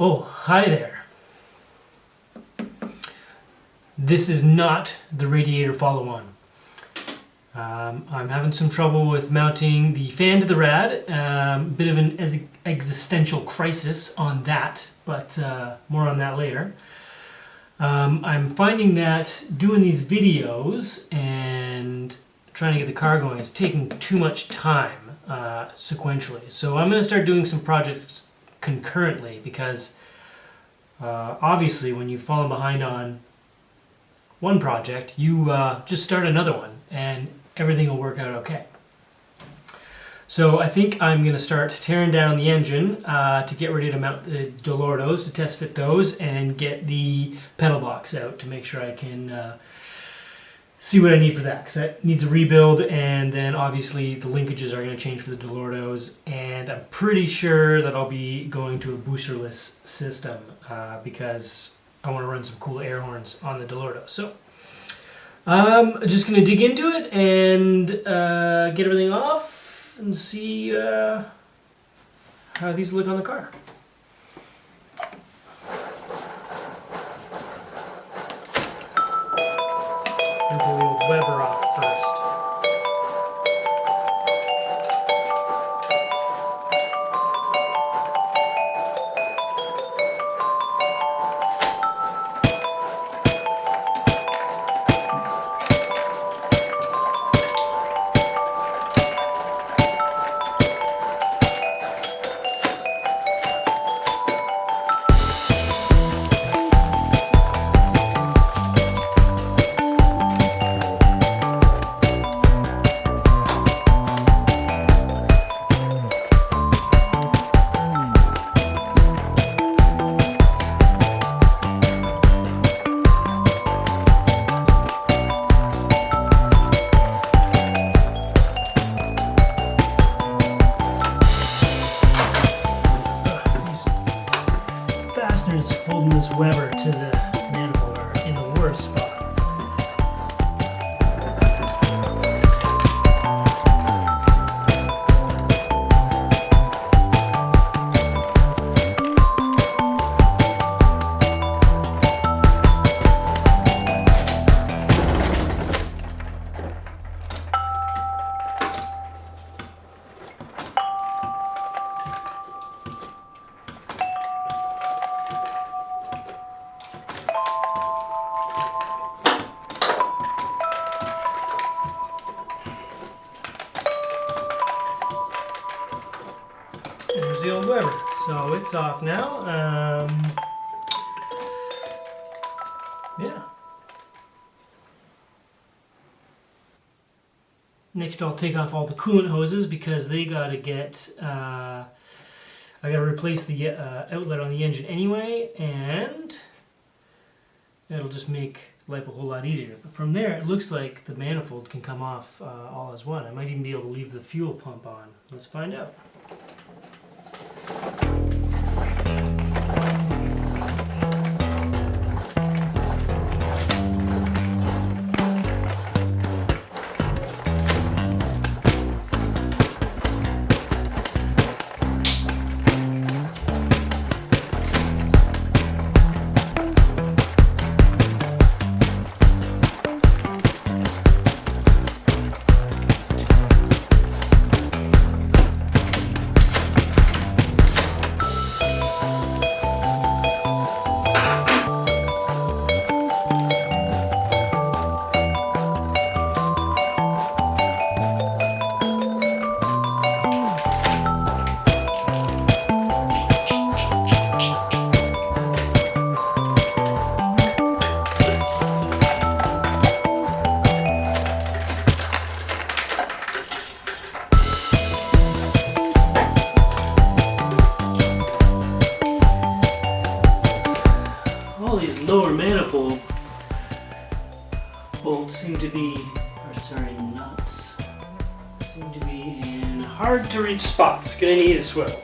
Oh, hi there. This is not the radiator follow-on. I'm having some trouble with mounting the fan to the rad. Bit of an existential crisis on that, but more on that later. I'm finding that doing these videos and trying to get the car going is taking too much time sequentially. So I'm going to start doing some projects concurrently because obviously when you've fallen behind on one project, you just start another one and everything will work out okay. So I think I'm going to start tearing down the engine to get ready to mount the Dellortos, to test fit those, and get the pedal box out to make sure I can see what I need for that, because that needs a rebuild, and then obviously the linkages are going to change for the Dellortos, and I'm pretty sure that I'll be going to a boosterless system because I want to run some cool air horns on the Dellorto. So I'm just going to dig into it and get everything off and see how these look on the car. And pull the old Weber off first. Holding this Weber to the manifold are in the worst spot. There's the old Weber. So it's off now. Yeah. Next I'll take off all the coolant hoses because they gotta get, I gotta replace the outlet on the engine anyway, and it'll just make life a whole lot easier. But from there it looks like the manifold can come off all as one. I might even be able to leave the fuel pump on. Let's find out. Lower manifold bolts seem to be, nuts seem to be in hard to reach spots. Gonna need a swivel.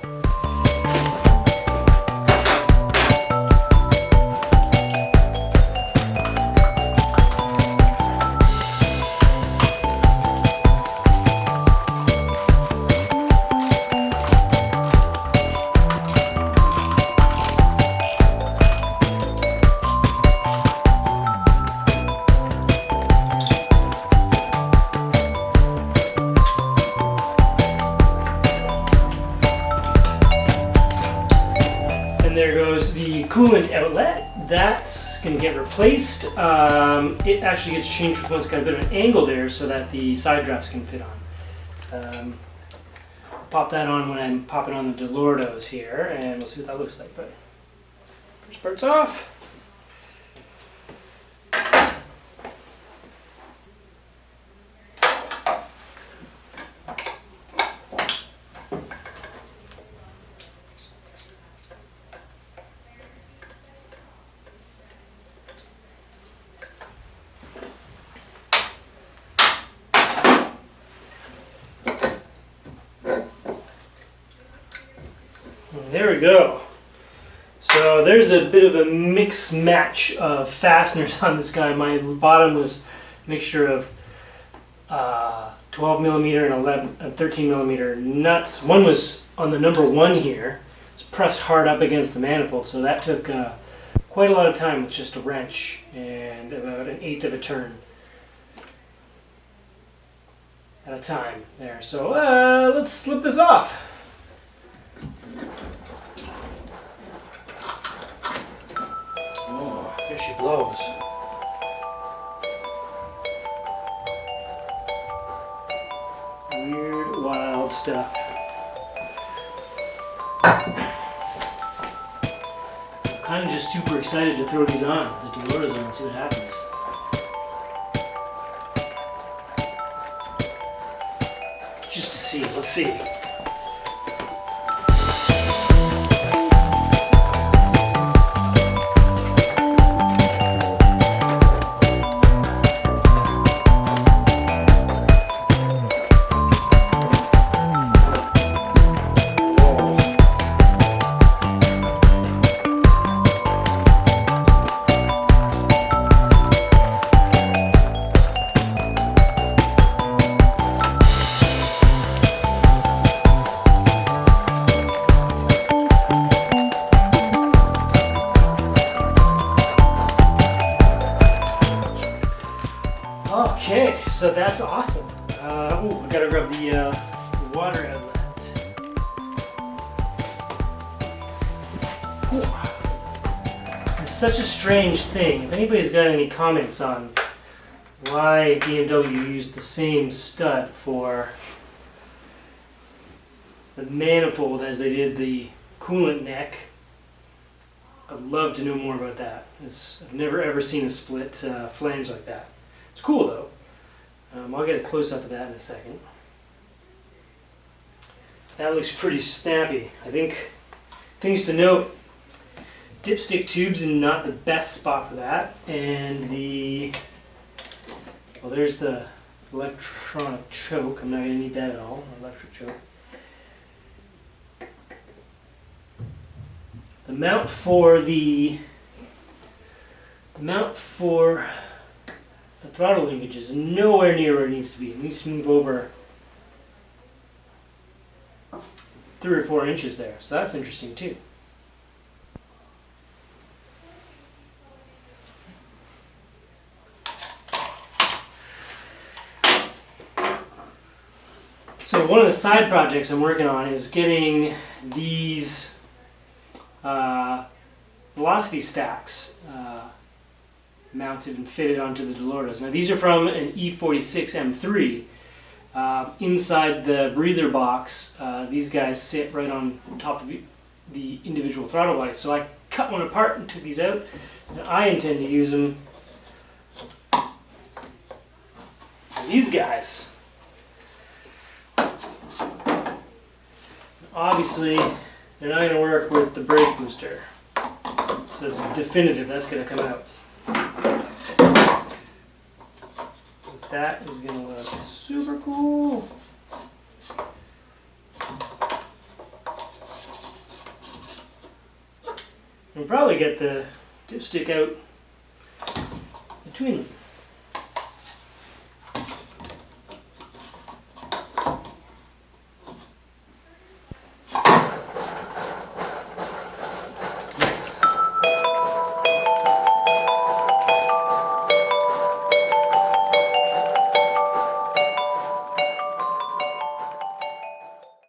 the coolant outlet. That's going to get replaced. It actually gets changed once it's got a bit of an angle there so that the side drafts can fit on. Pop that on when I'm popping on the Dellortos here, and we'll see what that looks like. But first part's off. There we go. So there's a bit of a mix match of fasteners on this guy. My bottom was a mixture of 12 millimeter and 13 millimeter nuts. One was on the number 1 here. It's pressed hard up against the manifold, so that took quite a lot of time with just a wrench and about 1/8 of a turn at a time there. So let's slip this off. There she blows. Weird, wild stuff. I'm kind of just super excited to throw these on, the Dellortos on, and see what happens. Just to see, let's see. Okay, so that's awesome. Oh, I gotta grab the water outlet. Ooh. It's such a strange thing. If anybody's got any comments on why BMW used the same stud for the manifold as they did the coolant neck, I'd love to know more about that. I've never ever seen a split flange like that. It's cool though. I'll get a close-up of that in a second. That looks pretty snappy. I think things to note, dipstick tubes are not the best spot for that, and well, there's the electronic choke. I'm not going to need that at all, electric choke. The mount for the throttle linkage is nowhere near where it needs to be. It needs to move over 3 or 4 inches there, so that's interesting too. So one of the side projects I'm working on is getting these velocity stacks mounted and fitted onto the Dellortos. Now these are from an E46 M3. Inside the breather box, these guys sit right on top of the individual throttle body. So I cut one apart and took these out, and I intend to use them for these guys. Obviously, they're not going to work with the brake booster. So it's definitive that's going to come out. That is going to look super cool. We'll probably get the dipstick out between them.